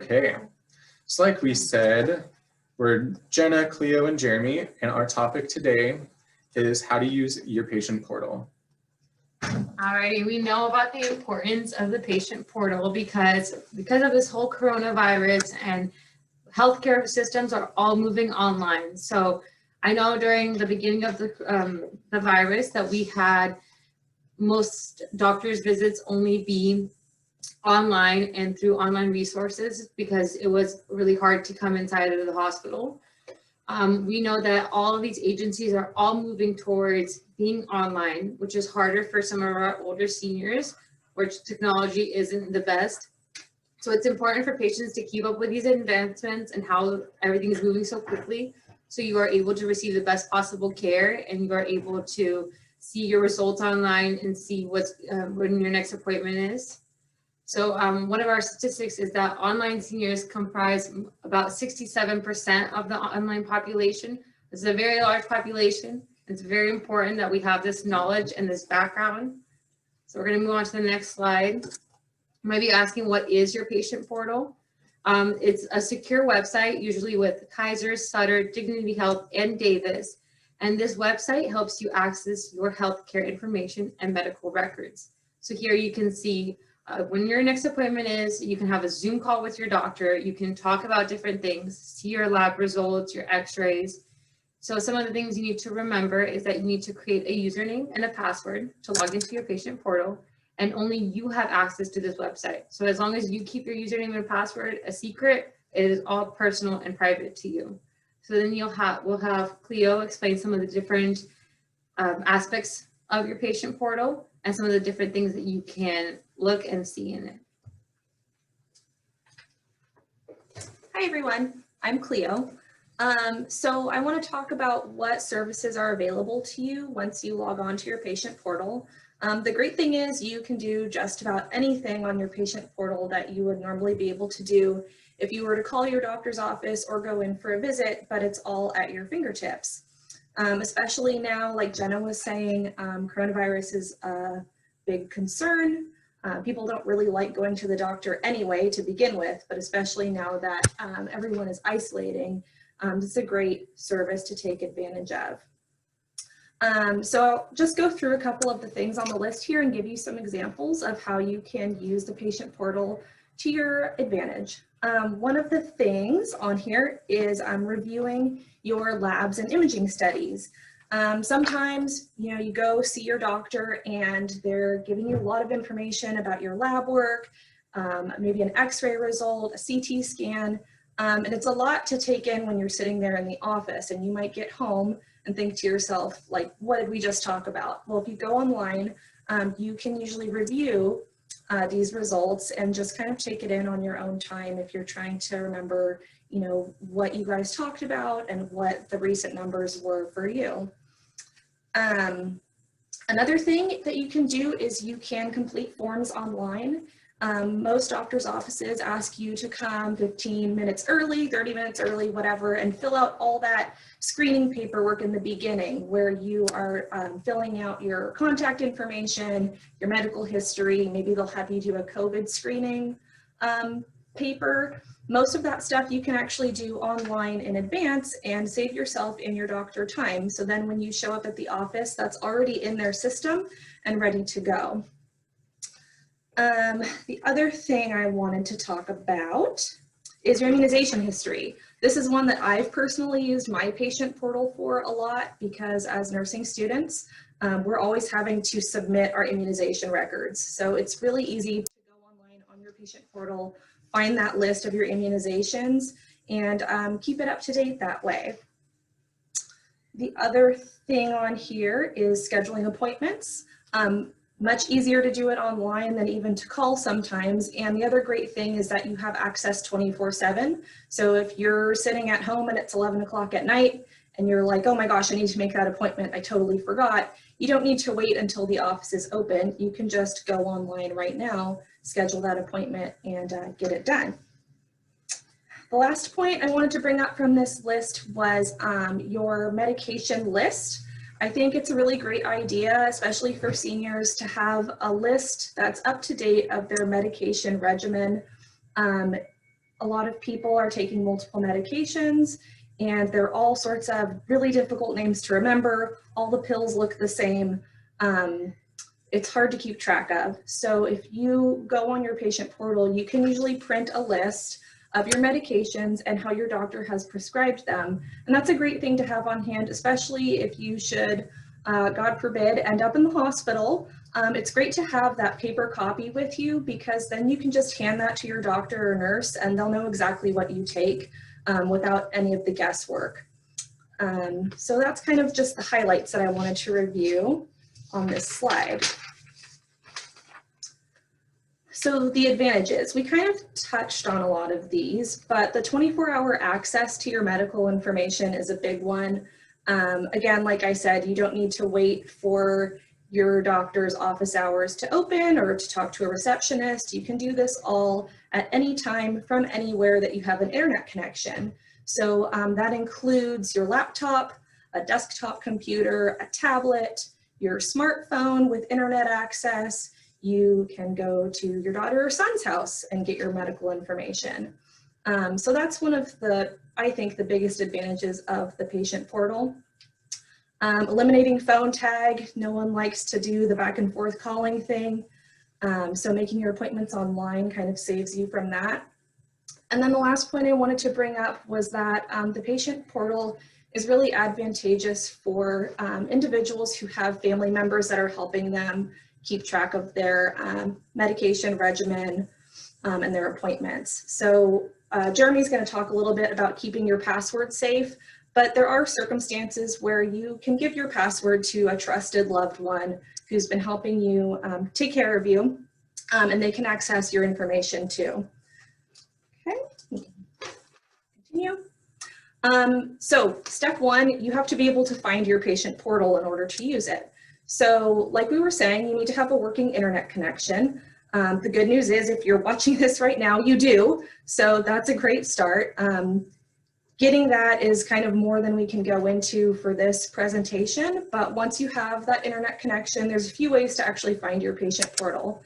Okay, so like we said, we're Jenna, Cleo, and Jeremy, and our topic today is how to use your patient portal. Alrighty, we know about the importance of the patient portal because of this whole coronavirus and healthcare systems are all moving online. So I know during the beginning of the virus that we had most doctors' visits only be online and through online resources because it was really hard to come inside of the hospital. We know that all of these agencies are all moving towards being online, which is harder for some of our older seniors, which technology isn't the best. So it's important for patients to keep up with these advancements and how everything is moving so quickly. So you are able to receive the best possible care and you are able to see your results online and see what's when your next appointment is. So one of our statistics is that online seniors comprise about 67% of the online population. It's a very large population. It's very important that we have this knowledge and this background. So we're going to move on to the next slide. You might be asking, what is your patient portal? It's a secure website, usually with Kaiser, Sutter, Dignity Health, and Davis. And this website helps you access your healthcare information and medical records. So here you can see when your next appointment is, you can have a Zoom call with your doctor. You can talk about different things, see your lab results, your x-rays. So some of the things you need to remember is that you need to create a username and a password to log into your patient portal, and only you have access to this website. So as long as you keep your username and password a secret, it is all personal and private to you. So then we'll have Cleo explain some of the different aspects of your patient portal and some of the different things that you can look and see in it. Hi everyone, I'm Cleo. So I want to talk about what services are available to you once you log on to your patient portal. The great thing is you can do just about anything on your patient portal that you would normally be able to do if you were to call your doctor's office or go in for a visit, but it's all at your fingertips. Especially now, like Jenna was saying, coronavirus is a big concern. People don't really like going to the doctor anyway to begin with, but especially now that everyone is isolating, it's a great service to take advantage of. So I'll just go through a couple of the things on the list here and give you some examples of how you can use the patient portal to your advantage. One of the things on here is reviewing your labs and imaging studies. Sometimes, you go see your doctor and they're giving you a lot of information about your lab work, maybe an x-ray result, a CT scan, and it's a lot to take in when you're sitting there in the office, and you might get home and think to yourself, like, what did we just talk about? Well, if you go online, you can usually review these results and just kind of take it in on your own time if you're trying to remember, what you guys talked about and what the recent numbers were for you. Another thing that you can do is you can complete forms online. Most doctors' offices ask you to come 15 minutes early, 30 minutes early, whatever, and fill out all that screening paperwork in the beginning where you are filling out your contact information, your medical history. Maybe they'll have you do a COVID screening paper. Most of that stuff you can actually do online in advance and save yourself and your doctor time. So then when you show up at the office, that's already in their system and ready to go. The other thing I wanted to talk about is your immunization history. This is one that I've personally used my patient portal for a lot because as nursing students, we're always having to submit our immunization records. So it's really easy to go online on your patient portal, find that list of your immunizations, and keep it up to date that way. The other thing on here is scheduling appointments. Much easier to do it online than even to call sometimes. And the other great thing is that you have access 24/7. So if you're sitting at home and it's 11 o'clock at night and you're like, oh my gosh, I need to make that appointment, I totally forgot. You don't need to wait until the office is open. You can just go online right now, schedule that appointment, and get it done. The last point I wanted to bring up from this list was your medication list. I think it's a really great idea, especially for seniors, to have a list that's up to date of their medication regimen. a lot of people are taking multiple medications, and they're all sorts of really difficult names to remember. All the pills look the same. It's hard to keep track of. So if you go on your patient portal, you can usually print a list of your medications and how your doctor has prescribed them. And that's a great thing to have on hand, especially if you should, God forbid, end up in the hospital. It's great to have that paper copy with you, because then you can just hand that to your doctor or nurse and they'll know exactly what you take without any of the guesswork. So that's kind of just the highlights that I wanted to review on this slide. So the advantages, we kind of touched on a lot of these, but the 24-hour access to your medical information is a big one. Again, like I said, you don't need to wait for your doctor's office hours to open or to talk to a receptionist. You can do this all at any time from anywhere that you have an internet connection. So that includes your laptop, a desktop computer, a tablet, your smartphone with internet access. You can go to your daughter or son's house and get your medical information. So that's one of the, I think, the biggest advantages of the patient portal. Eliminating phone tag. No one likes to do the back and forth calling thing. So making your appointments online kind of saves you from that. And then the last point I wanted to bring up was that the patient portal is really advantageous for individuals who have family members that are helping them keep track of their medication regimen and their appointments. So Jeremy's going to talk a little bit about keeping your password safe, but there are circumstances where you can give your password to a trusted loved one who's been helping you take care of you, and they can access your information too. Okay, continue. So step one, you have to be able to find your patient portal in order to use it. So like we were saying, you need to have a working internet connection. The good news is if you're watching this right now, you do. So that's a great start. Getting that is kind of more than we can go into for this presentation, but once you have that internet connection, there's a few ways to actually find your patient portal.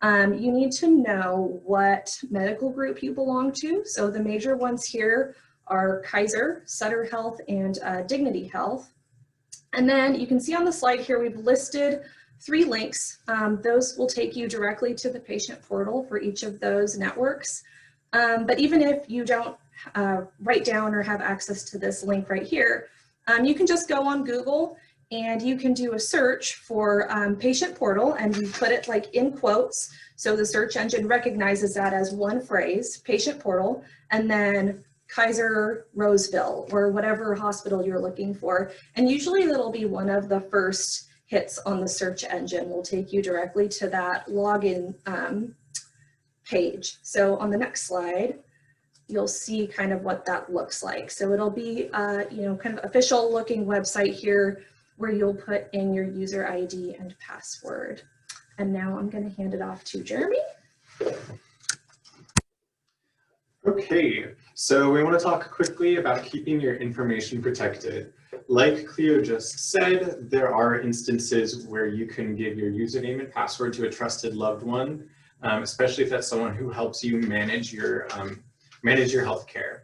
You need to know what medical group you belong to. So the major ones here are Kaiser, Sutter Health, and Dignity Health. And then you can see on the slide here, we've listed 3 links. Those will take you directly to the patient portal for each of those networks. But even if you don't write down or have access to this link right here, you can just go on Google and you can do a search for patient portal, and you put it like in quotes. So the search engine recognizes that as one phrase, patient portal, and then Kaiser Roseville or whatever hospital you're looking for. And usually that'll be one of the first hits on the search engine. Will take you directly to that login page. So on the next slide, you'll see kind of what that looks like. So it'll be kind of official looking website here where you'll put in your user ID and password. And now I'm going to hand it off to Jeremy. Okay, so we want to talk quickly about keeping your information protected. Like Cleo just said, there are instances where you can give your username and password to a trusted loved one, especially if that's someone who helps you manage your healthcare.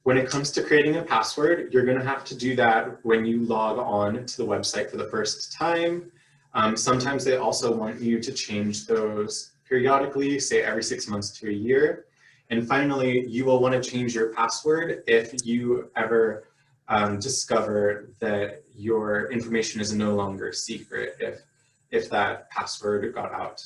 When it comes to creating a password, you're going to have to do that when you log on to the website for the first time. Sometimes they also want you to change those periodically, say every 6 months to a year. And finally, you will want to change your password if you ever discover that your information is no longer secret, if that password got out.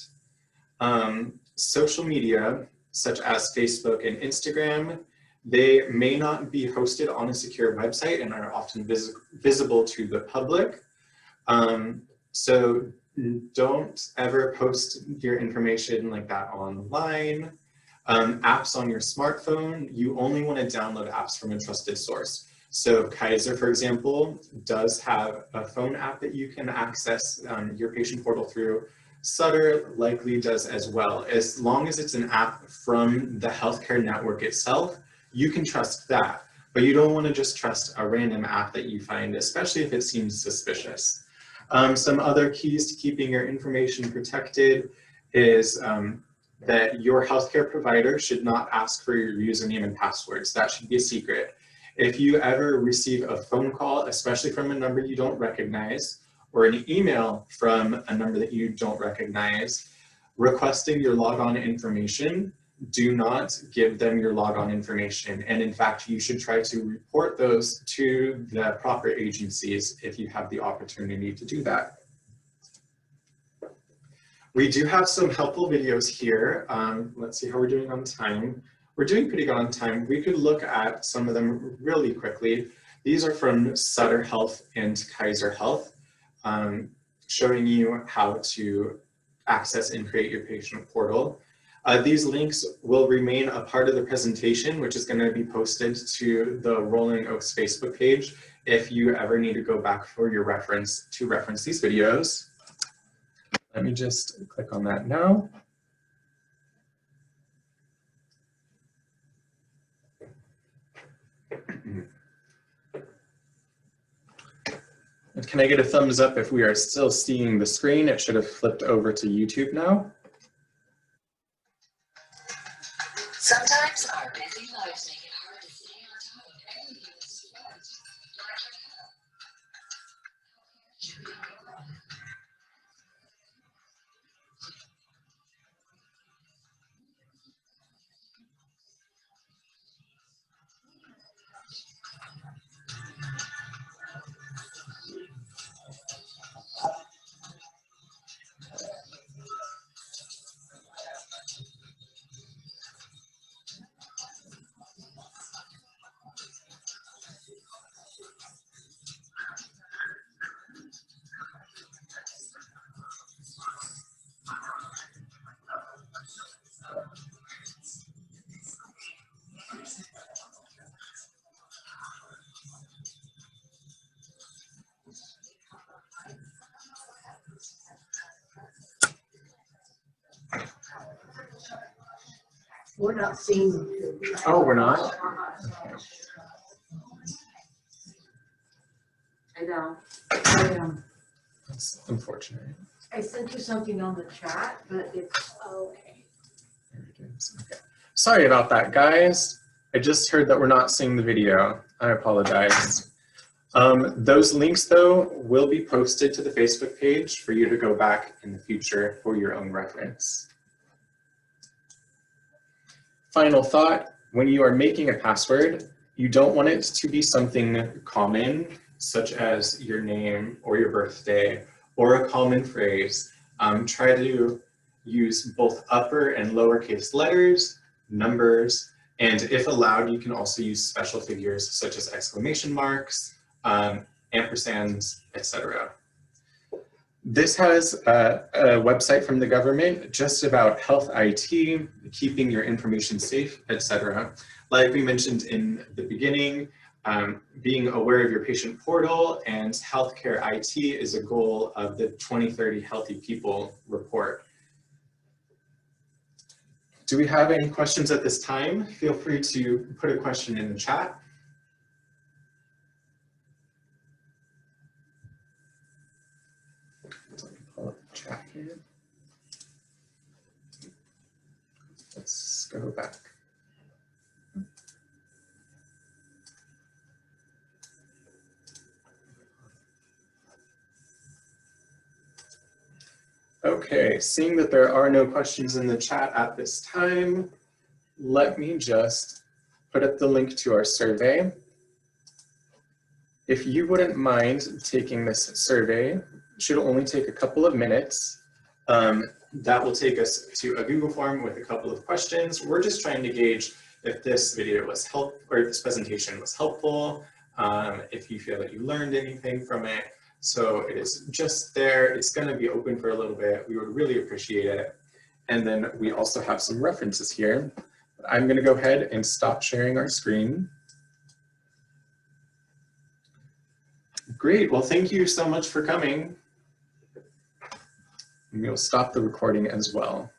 Social media, such as Facebook and Instagram, they may not be hosted on a secure website and are often visible to the public. So don't ever post your information like that online. Apps on your smartphone, you only want to download apps from a trusted source. So Kaiser, for example, does have a phone app that you can access your patient portal through. Sutter likely does as well. As long as it's an app from the healthcare network itself, you can trust that. But you don't want to just trust a random app that you find, especially if it seems suspicious. Some other keys to keeping your information protected is that your healthcare provider should not ask for your username and passwords. That should be a secret. If you ever receive a phone call, especially from a number you don't recognize, or an email from a number that you don't recognize, requesting your logon information, do not give them your logon information. And in fact, you should try to report those to the proper agencies if you have the opportunity to do that. We do have some helpful videos here. Let's see how we're doing on time. We're doing pretty good on time. We could look at some of them really quickly. These are from Sutter Health and Kaiser Health, showing you how to access and create your patient portal. These links will remain a part of the presentation, which is going to be posted to the Rolling Oaks Facebook page if you ever need to go back for your reference to reference these videos. Let me just click on that now. And can I get a thumbs up if we are still seeing the screen? It should have flipped over to YouTube now. Sometimes our busy lives make it hard to stay on top of everything that's sports. We're not seeing them. Oh, we're not? I know. That's unfortunate. I sent you something on the chat, but it's, okay. There it is. Okay. Sorry about that, guys. I just heard that we're not seeing the video. I apologize. Those links, though, will be posted to the Facebook page for you to go back in the future for your own reference. Final thought, when you are making a password, you don't want it to be something common, such as your name or your birthday, or a common phrase. Try to use both upper and lowercase letters, numbers, and if allowed, you can also use special figures such as exclamation marks, ampersands, etc. This has a website from the government just about health IT, keeping your information safe, etc. Like we mentioned in the beginning, being aware of your patient portal and healthcare IT is a goal of the 2030 Healthy People report. Do we have any questions at this time? Feel free to put a question in the chat. Pull up the chat here. Let's go back. Okay, seeing that there are no questions in the chat at this time, let me just put up the link to our survey. If you wouldn't mind taking this survey, it should only take a couple of minutes. That will take us to a Google form with a couple of questions. We're just trying to gauge if this video was helpful, or if this presentation was helpful, if you feel that you learned anything from it. So it is just there. It's going to be open for a little bit. We would really appreciate it. And then we also have some references here. I'm going to go ahead and stop sharing our screen. Great. Well, thank you so much for coming. And we'll stop the recording as well.